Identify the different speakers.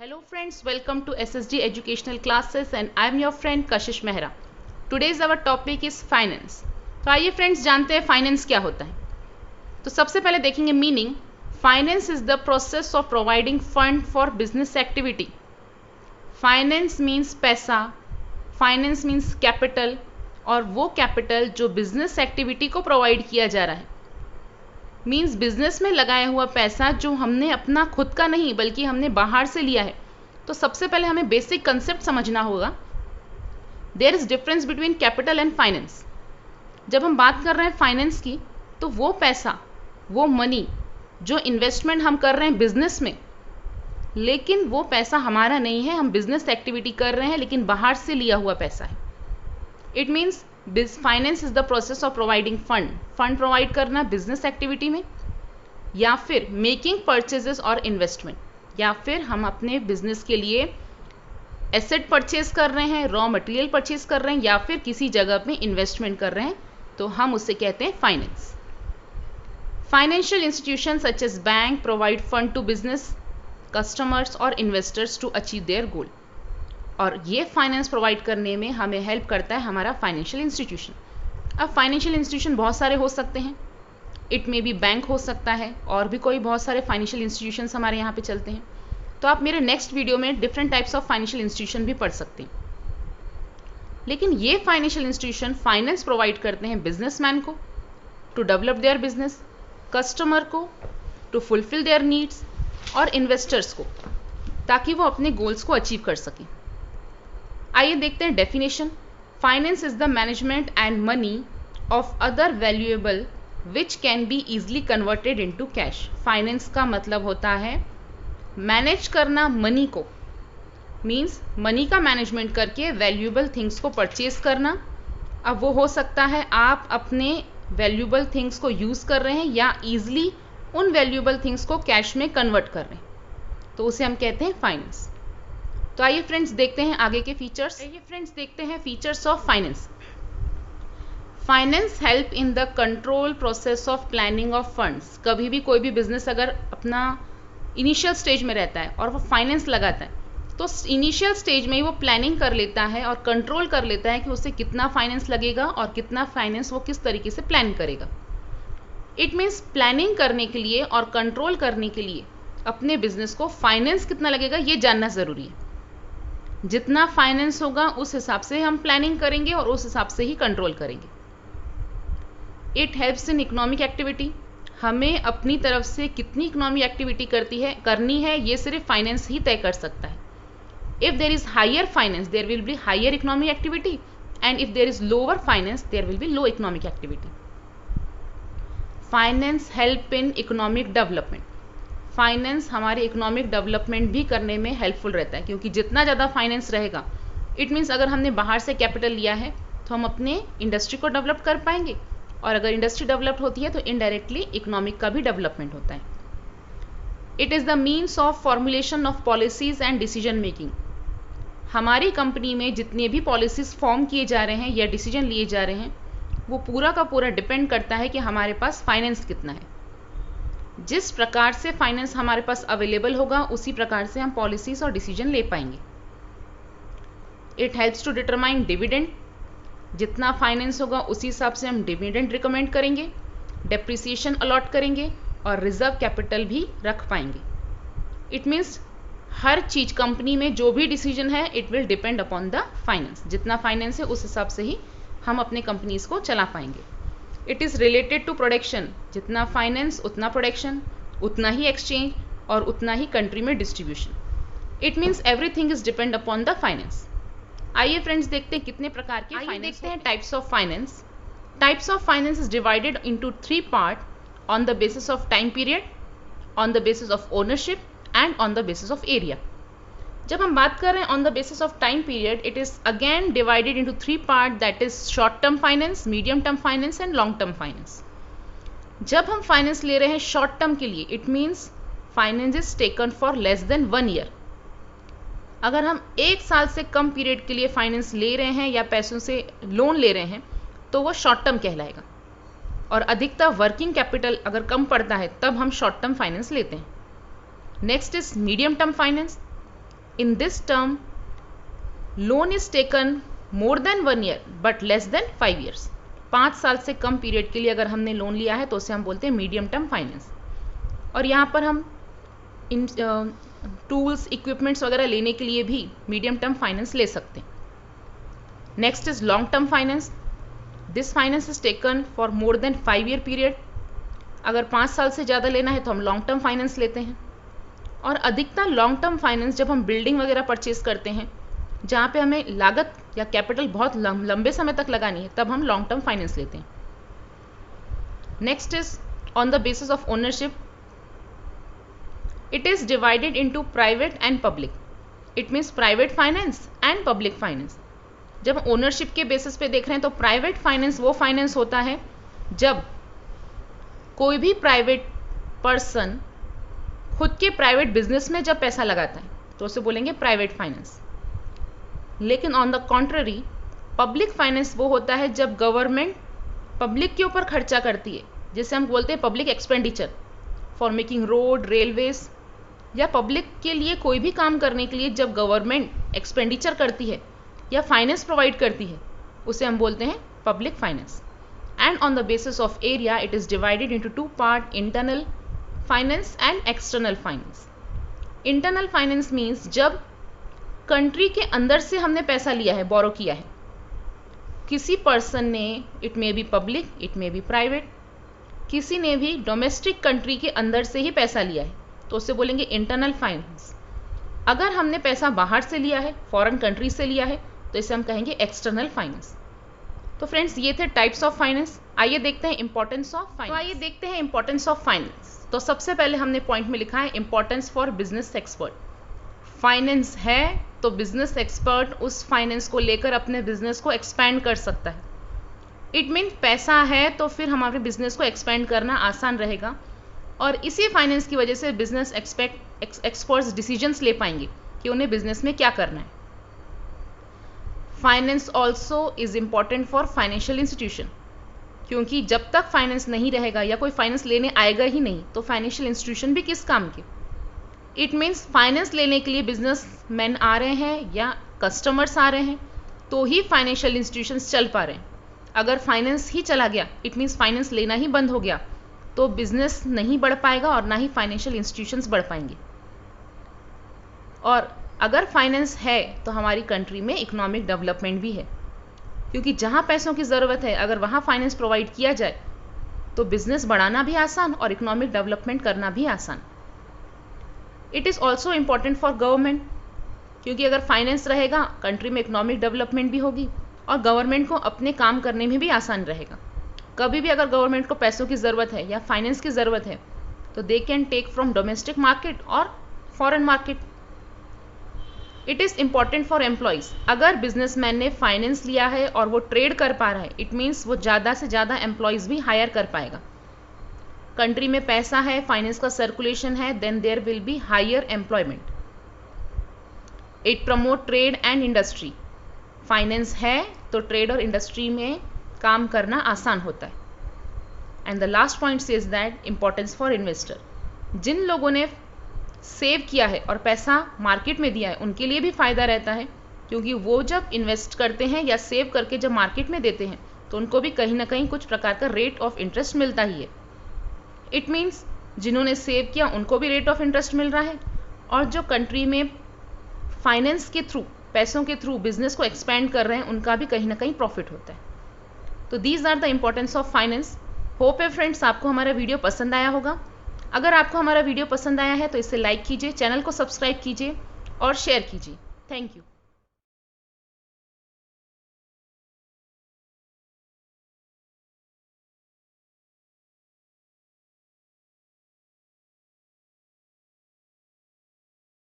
Speaker 1: Hello friends, welcome to SSD Educational Classes and I am your friend Kashish Mehra. Today's our topic is finance. तो आइए friends जानते हैं finance क्या होता है. तो सबसे पहले देखेंगे meaning. Finance is the process of providing fund for business activity. Finance means पैसा, फाइनेंस मीन्स कैपिटल और वो कैपिटल जो बिजनेस एक्टिविटी को प्रोवाइड किया जा रहा है. मीन्स बिजनेस में लगाया हुआ पैसा जो हमने अपना खुद का नहीं बल्कि हमने बाहर से लिया है. तो सबसे पहले हमें बेसिक कंसेप्ट समझना होगा. There is difference between capital and finance. जब हम बात कर रहे हैं फाइनेंस की तो वो पैसा, वो मनी जो इन्वेस्टमेंट हम कर रहे हैं बिजनेस में, लेकिन वो पैसा हमारा नहीं है, हम बिजनेस एक्टिविटी कर रहे हैं लेकिन बाहर से लिया हुआ पैसा है. It means finance is the process of providing fund provide करना बिजनेस एक्टिविटी में, या फिर मेकिंग परचेजेस और इन्वेस्टमेंट, या फिर हम अपने बिजनेस के लिए एसेट परचेज कर रहे हैं, रॉ मटेरियल परचेज कर रहे हैं, या फिर किसी जगह पे इन्वेस्टमेंट कर रहे हैं, तो हम उसे कहते हैं finance. Financial institution such as bank provide fund to business customers और investors to achieve their goal. और ये फाइनेंस प्रोवाइड करने में हमें हेल्प करता है हमारा फाइनेंशियल इंस्टीट्यूशन. अब फाइनेंशियल इंस्टीट्यूशन बहुत सारे हो सकते हैं. इट मे बी बैंक हो सकता है और भी कोई बहुत सारे फाइनेंशियल इंस्टीट्यूशंस हमारे यहाँ पे चलते हैं. तो आप मेरे नेक्स्ट वीडियो में different types of financial institution भी पढ़ सकते हैं. लेकिन ये फाइनेंशियल इंस्टीट्यूशन फाइनेंस प्रोवाइड करते हैं बिजनेसमैन को to develop their business, customer को टू फुलफिल देयर नीड्स और इन्वेस्टर्स को ताकि वो अपने गोल्स को अचीव कर सकें. आइए देखते हैं definition. Finance is the management and money of other valuable which can be easily converted into cash. Finance का मतलब होता है मैनेज करना मनी को, मीन्स मनी का मैनेजमेंट करके वैल्यूएबल थिंग्स को परचेज करना. अब वो हो सकता है आप अपने वैल्यूएबल थिंग्स को यूज़ कर रहे हैं या ईजिली उन वैल्यूएबल थिंग्स को कैश में कन्वर्ट कर रहे हैं, तो उसे हम कहते हैं फाइनेंस. तो आइए फ्रेंड्स देखते हैं आगे के features. Features of finance. Finance help in the control process of planning of funds. कभी भी कोई भी बिजनेस अगर अपना इनिशियल स्टेज में रहता है और वो फाइनेंस लगाता है तो इनिशियल स्टेज में ही वो प्लानिंग कर लेता है और कंट्रोल कर लेता है कि उसे कितना फाइनेंस लगेगा और कितना फाइनेंस वो किस तरीके से प्लान करेगा. इट मीन्स प्लानिंग करने के लिए और कंट्रोल करने के लिए अपने बिजनेस को फाइनेंस कितना लगेगा ये जानना ज़रूरी है. जितना फाइनेंस होगा उस हिसाब से हम प्लानिंग करेंगे और उस हिसाब से ही कंट्रोल करेंगे. It helps in economic activity. हमें अपनी तरफ से कितनी इकोनॉमिक एक्टिविटी करनी है ये सिर्फ फाइनेंस ही तय कर सकता है. If there is higher finance there will be higher economic activity and if there is lower finance there will be low economic activity. Finance help in economic development. Finance हमारे economic development भी करने में helpful रहता है, क्योंकि जितना ज़्यादा finance रहेगा इट मीन्स अगर हमने बाहर से कैपिटल लिया है तो हम अपने इंडस्ट्री को डेवलप कर पाएंगे, और अगर इंडस्ट्री डेवलप्ड होती है तो इनडायरेक्टली इकोनॉमिक का भी डेवलपमेंट होता है. It is the means of formulation of policies and decision making. हमारी कंपनी में जितने भी पॉलिसीज फॉर्म किए जा रहे हैं या डिसीजन लिए जा रहे हैं वो पूरा का पूरा डिपेंड करता है कि हमारे पास फाइनेंस कितना है. जिस प्रकार से फाइनेंस हमारे पास अवेलेबल होगा उसी प्रकार से हम पॉलिसीज और डिसीजन ले पाएंगे. It helps to determine dividend. जितना फाइनेंस होगा उसी हिसाब से हम डिविडेंड रिकमेंड करेंगे, डेप्रिसिएशन अलॉट करेंगे और रिजर्व कैपिटल भी रख पाएंगे. इट मीन्स हर चीज कंपनी में जो भी डिसीजन है it will depend upon the finance. जितना फाइनेंस है उस हिसाब से ही हम अपने कंपनीज को चला पाएंगे. It is related to production. जितना फाइनेंस उतना प्रोडक्शन, उतना ही एक्सचेंज और उतना ही कंट्री में distribution. It means everything is depend upon the finance. आइए फ्रेंड्स देखते हैं कितने प्रकार के फाइनेंस देखते हैं. Types of finance. Types of finance is divided into 3 part on the basis of time period, on the basis of ownership and on the basis of area. जब हम बात कर रहे हैं on the basis of time period, it is again divided into 3 part, that is short term finance, medium term finance and long term finance. जब हम finance ले रहे हैं शॉर्ट टर्म के लिए it means finance is taken for less than 1 year. अगर हम 1 साल से कम पीरियड के लिए फाइनेंस ले रहे हैं या पैसों से लोन ले रहे हैं तो वो शॉर्ट टर्म कहलाएगा. और अधिकतर वर्किंग कैपिटल अगर कम पड़ता है तब हम शॉर्ट टर्म फाइनेंस लेते हैं. Next is medium term finance. In this term loan is taken more than 1 year but less than 5 years. 5 साल से कम पीरियड के लिए अगर हमने लोन लिया है तो उसे हम बोलते हैं मीडियम टर्म फाइनेंस। और यहाँ पर हम इन टूल्स इक्विपमेंट्स वगैरह लेने के लिए भी मीडियम टर्म फाइनेंस ले सकते हैं। Next is long term finance. This finance is taken for more than 5 year period. अगर 5 साल से ज़्यादा लेना है तो हम लॉन्ग टर्म फाइनेंस लेते हैं। और अधिकतर लॉन्ग टर्म फाइनेंस जब हम बिल्डिंग वगैरह परचेज करते हैं जहाँ पे हमें लागत या कैपिटल बहुत लंबे समय तक लगानी है, तब हम लॉन्ग टर्म फाइनेंस लेते हैं। Next is on the basis of ownership. It is divided into private and public. It means private finance and public finance. जब ओनरशिप के बेसिस पे देख रहे हैं तो प्राइवेट फाइनेंस वो फाइनेंस होता है जब कोई भी प्राइवेट पर्सन खुद के प्राइवेट बिजनेस में जब पैसा लगाता है तो उसे बोलेंगे प्राइवेट फाइनेंस। लेकिन on the contrary public finance वो होता है जब गवर्नमेंट पब्लिक के ऊपर खर्चा करती है, जिसे हम बोलते हैं public expenditure for making road, railways, या पब्लिक के लिए कोई भी काम करने के लिए जब गवर्नमेंट एक्सपेंडिचर करती है या फाइनेंस प्रोवाइड करती है, उसे हम बोलते हैं public finance. And on the basis of area it is divided into 2 part, internal finance and external finance. Internal finance means जब कंट्री के अंदर से हमने पैसा लिया है, बोरो किया है, किसी पर्सन ने, it may be public, it may be private, किसी ने भी डोमेस्टिक कंट्री के अंदर से ही पैसा लिया है तो उसे बोलेंगे इंटरनल फाइनेंस। अगर हमने पैसा बाहर से लिया है, फॉरेन कंट्री से लिया है, तो इसे हम कहेंगे एक्सटर्नल फाइनेंस। तो फ्रेंड्स ये थे टाइप्स ऑफ फाइनेंस। आइए देखते हैं इंपॉर्टेंस ऑफ फाइनेंस। तो आइए देखते हैं इंपॉर्टेंस ऑफ फाइनेंस। तो सबसे पहले हमने पॉइंट में लिखा है importance for business expert. Finance है तो बिजनेस एक्सपर्ट उस फाइनेंस को लेकर अपने बिजनेस को एक्सपैंड कर सकता है। इट मीन पैसा है तो फिर हमारे बिजनेस को एक्सपैंड करना आसान रहेगा और इसी फाइनेंस की वजह से बिजनेस एक्सपर्ट्स डिसीजंस ले पाएंगे कि उन्हें बिजनेस में क्या करना है। Finance also is important for financial institution, क्योंकि जब तक फाइनेंस नहीं रहेगा या कोई फाइनेंस लेने आएगा ही नहीं तो फाइनेंशियल इंस्टीट्यूशन भी किस काम के। इट मीन्स फाइनेंस लेने के लिए बिजनेसमैन आ रहे हैं या कस्टमर्स आ रहे हैं तो ही फाइनेंशियल इंस्टीट्यूशंस चल पा रहे हैं। अगर फाइनेंस ही चला गया, इट मीन्स फाइनेंस लेना ही बंद हो गया, तो बिजनेस नहीं बढ़ पाएगा और ना ही फाइनेंशियल इंस्टीट्यूशंस बढ़ पाएंगे। और अगर फाइनेंस है तो हमारी कंट्री में इकोनॉमिक डेवलपमेंट भी है, क्योंकि जहाँ पैसों की ज़रूरत है अगर वहाँ फाइनेंस प्रोवाइड किया जाए तो बिजनेस बढ़ाना भी आसान और इकोनॉमिक डेवलपमेंट करना भी आसान। It is also important for government, क्योंकि अगर फाइनेंस रहेगा कंट्री में इकोनॉमिक डेवलपमेंट भी होगी और गवर्नमेंट को अपने काम करने में भी आसान रहेगा। कभी भी अगर गवर्नमेंट को पैसों की ज़रूरत है या फाइनेंस की ज़रूरत है तो they can take from domestic market और foreign market. It is important for employees. अगर बिजनेसमैन ने फाइनेंस लिया है और वो ट्रेड कर पा रहा है, इट मीन्स वो ज़्यादा से ज़्यादा एम्प्लॉयज़ भी हायर कर पाएगा। कंट्री में पैसा है, फाइनेंस का सर्कुलेशन है, then there will be higher employment. It promote trade and industry. Finance है तो ट्रेड और इंडस्ट्री में काम करना आसान होता है। And the last point says that importance for investor. जिन लोगों ने सेव किया है और पैसा मार्केट में दिया है उनके लिए भी फ़ायदा रहता है, क्योंकि वो जब इन्वेस्ट करते हैं या सेव करके जब मार्केट में देते हैं तो उनको भी कहीं ना कहीं कुछ प्रकार का रेट ऑफ इंटरेस्ट मिलता ही है। इट मीन्स जिन्होंने सेव किया उनको भी रेट ऑफ इंटरेस्ट मिल रहा है और जो कंट्री में फाइनेंस के थ्रू, पैसों के थ्रू बिजनेस को एक्सपैंड कर रहे हैं उनका भी कहीं ना कहीं प्रॉफिट होता है। तो these are the importance of finance. Hope है फ्रेंड्स आपको हमारा वीडियो पसंद आया होगा। अगर आपको हमारा वीडियो पसंद आया है तो इसे लाइक कीजिए, चैनल को सब्सक्राइब कीजिए और शेयर कीजिए। Thank you.